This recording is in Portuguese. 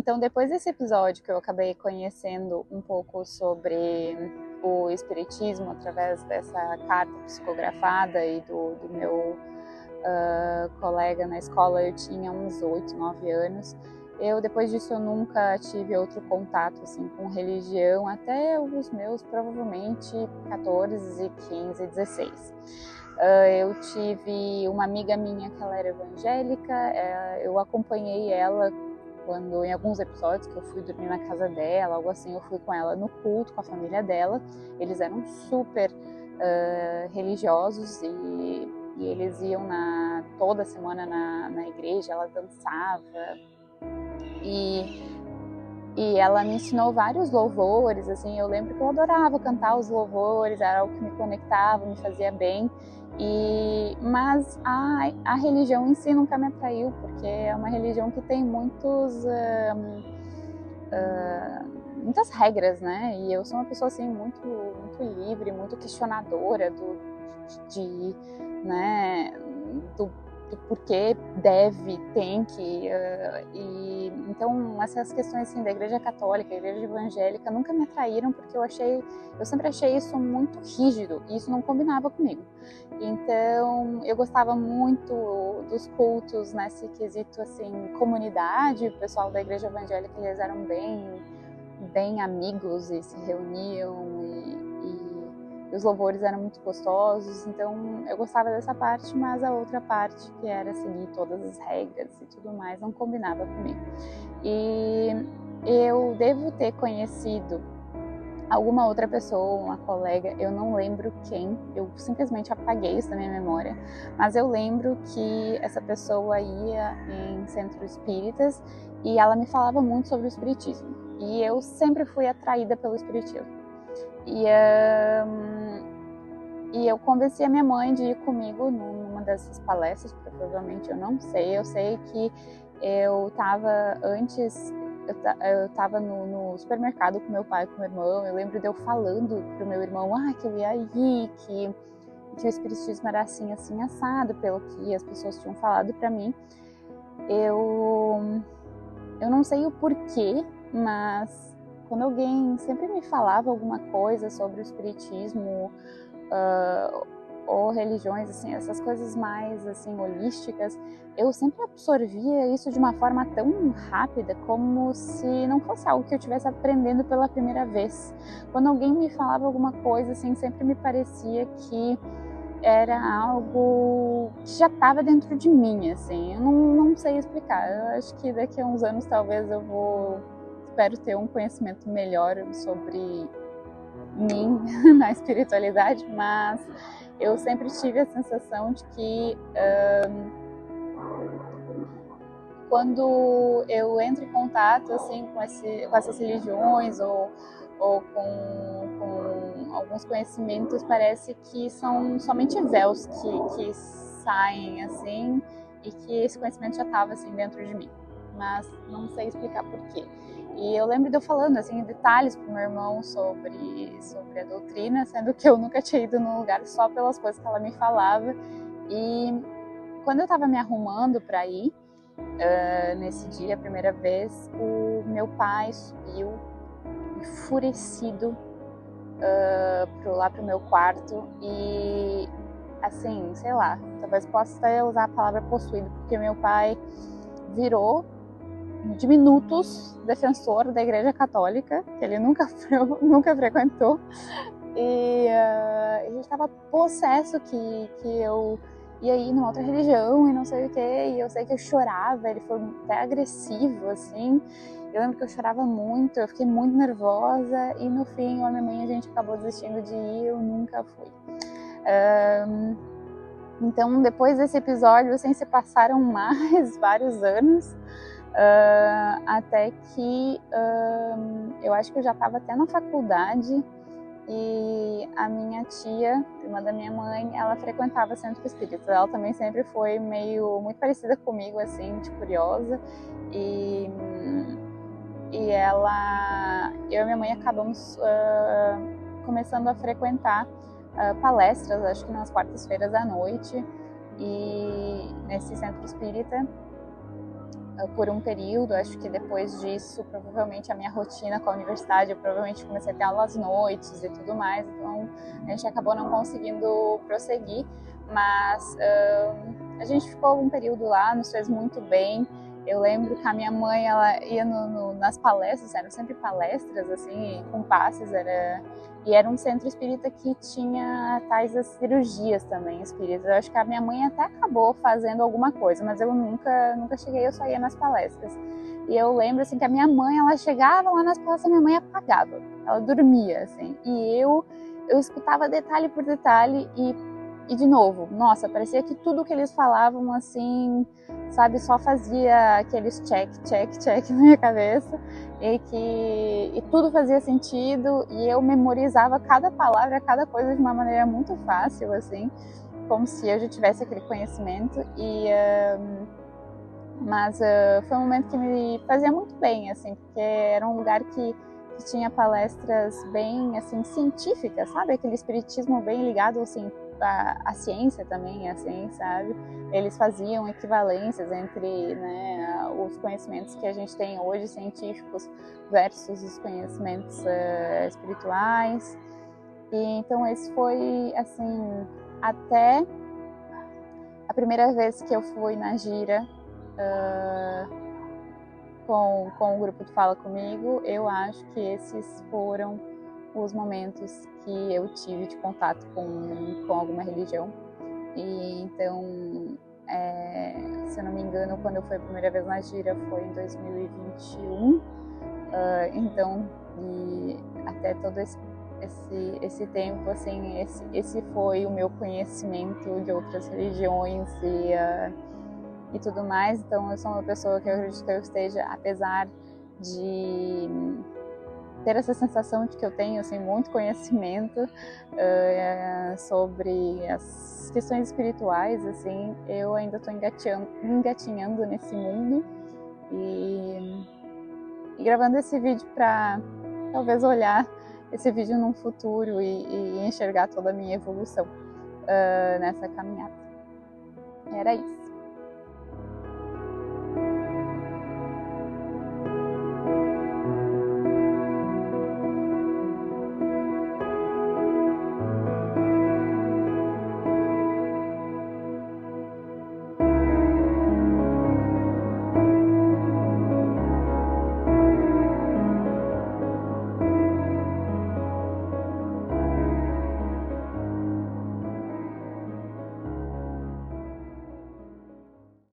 Então, depois desse episódio que eu acabei conhecendo um pouco sobre o espiritismo através dessa carta psicografada e do meu colega na escola, eu tinha uns 8, 9 anos. Depois disso, eu nunca tive outro contato assim, com religião, até os meus, provavelmente, 14, 15, 16. Eu tive uma amiga minha que ela era evangélica, eu acompanhei ela quando, em alguns episódios que eu fui dormir na casa dela, algo assim, eu fui com ela no culto, com a família dela. Eles eram super religiosos e eles iam toda semana na igreja, ela dançava e ela me ensinou vários louvores, assim, eu lembro que eu adorava cantar os louvores, era algo que me conectava, me fazia bem. Mas a religião em si nunca me atraiu, porque é uma religião que tem muitas regras, né? E eu sou uma pessoa assim muito livre, muito questionadora né, do porquê deve, tem que, então essas questões assim da igreja católica, da igreja evangélica nunca me atraíram, porque eu sempre achei isso muito rígido e isso não combinava comigo. Então eu gostava muito dos cultos nesse quesito assim, comunidade. O pessoal da igreja evangélica, eles eram bem amigos e se reuniam e os louvores eram muito gostosos, então eu gostava dessa parte, mas a outra parte, que era seguir todas as regras e tudo mais, não combinava comigo. E eu devo ter conhecido alguma outra pessoa, uma colega, eu não lembro quem, eu simplesmente apaguei isso da minha memória, mas eu lembro que essa pessoa ia em centros espíritas e ela me falava muito sobre o espiritismo, e eu sempre fui atraída pelo espiritismo. E eu convenci a minha mãe de ir comigo numa dessas palestras, provavelmente, eu não sei. Eu sei que eu estava no supermercado com meu pai e com meu irmão. Eu lembro de eu falando pro meu irmão que eu ia ir, que o espiritismo era assim, assim, assado, pelo que as pessoas tinham falado para mim. Eu não sei o porquê, mas quando alguém sempre me falava alguma coisa sobre o espiritismo, ou religiões, assim, essas coisas mais assim holísticas, eu sempre absorvia isso de uma forma tão rápida, como se não fosse algo que eu estivesse aprendendo pela primeira vez. Quando alguém me falava alguma coisa, assim, sempre me parecia que era algo que já estava dentro de mim, assim. Eu não sei explicar. Eu acho que daqui a uns anos talvez espero ter um conhecimento melhor sobre mim na espiritualidade, mas eu sempre tive a sensação de que quando eu entro em contato assim com essas religiões ou com alguns conhecimentos, parece que são somente véus que saem assim, e que esse conhecimento já estava assim dentro de mim, mas não sei explicar porquê. E eu lembro de eu falando assim em detalhes pro meu irmão sobre a doutrina, sendo que eu nunca tinha ido num lugar, só pelas coisas que ela me falava. E quando eu estava me arrumando para ir nesse dia, a primeira vez, o meu pai subiu enfurecido lá pro meu quarto e, assim, sei lá, talvez possa até usar a palavra possuído, porque meu pai virou de minutos defensor da igreja católica, que ele nunca frequentou, e ele estava possesso que eu ia ir numa outra religião e não sei o que, e eu sei que eu chorava, ele foi até agressivo, assim. Eu lembro que eu chorava muito, eu fiquei muito nervosa, e no fim, eu e minha mãe, a gente acabou desistindo de ir, eu nunca fui. Então, depois desse episódio, assim, se passaram mais vários anos, até que eu acho que eu já estava até na faculdade, e a minha tia, irmã da minha mãe, ela frequentava centro espírita. Ela também sempre foi muito parecida comigo, assim, de curiosa, e eu e minha mãe acabamos começando a frequentar palestras, acho que nas quartas-feiras à noite, e nesse centro espírita. por um período. Acho que depois disso, provavelmente a minha rotina com a universidade, eu provavelmente comecei a ter aulas noites e tudo mais, então a gente acabou não conseguindo prosseguir, mas a gente ficou um período lá, nos fez muito bem. Eu lembro que a minha mãe, ela ia nas palestras, eram sempre palestras, assim, com passes, e era um centro espírita que tinha tais as cirurgias também espíritas. Eu acho que a minha mãe até acabou fazendo alguma coisa, mas eu nunca cheguei, eu só ia nas palestras. E eu lembro, assim, que a minha mãe, ela chegava lá nas palestras, a minha mãe apagava, ela dormia, assim, e eu escutava detalhe por detalhe e de novo, nossa, parecia que tudo que eles falavam, assim, sabe, só fazia aqueles check na minha cabeça e tudo fazia sentido e eu memorizava cada palavra, cada coisa de uma maneira muito fácil, assim, como se eu já tivesse aquele conhecimento mas foi um momento que me fazia muito bem, assim, porque era um lugar que tinha palestras bem, assim, científicas, sabe, aquele espiritismo bem ligado, assim, a ciência também, assim, sabe? Eles faziam equivalências entre, né, os conhecimentos que a gente tem hoje, científicos, versus os conhecimentos espirituais. E então esse foi, assim, até a primeira vez que eu fui na gira com o grupo do Fala Comigo, eu acho que esses foram os momentos que eu tive de contato com alguma religião. E então, se eu não me engano, quando eu fui a primeira vez na gira foi em 2021. Então, e até todo esse tempo, assim, esse foi o meu conhecimento de outras religiões e tudo mais. Então, eu sou uma pessoa que eu acredito que eu esteja, apesar de ter essa sensação de que eu tenho, assim, muito conhecimento sobre as questões espirituais, assim, eu ainda estou engatinhando nesse mundo e gravando esse vídeo para talvez olhar esse vídeo num futuro e enxergar toda a minha evolução nessa caminhada. Era isso.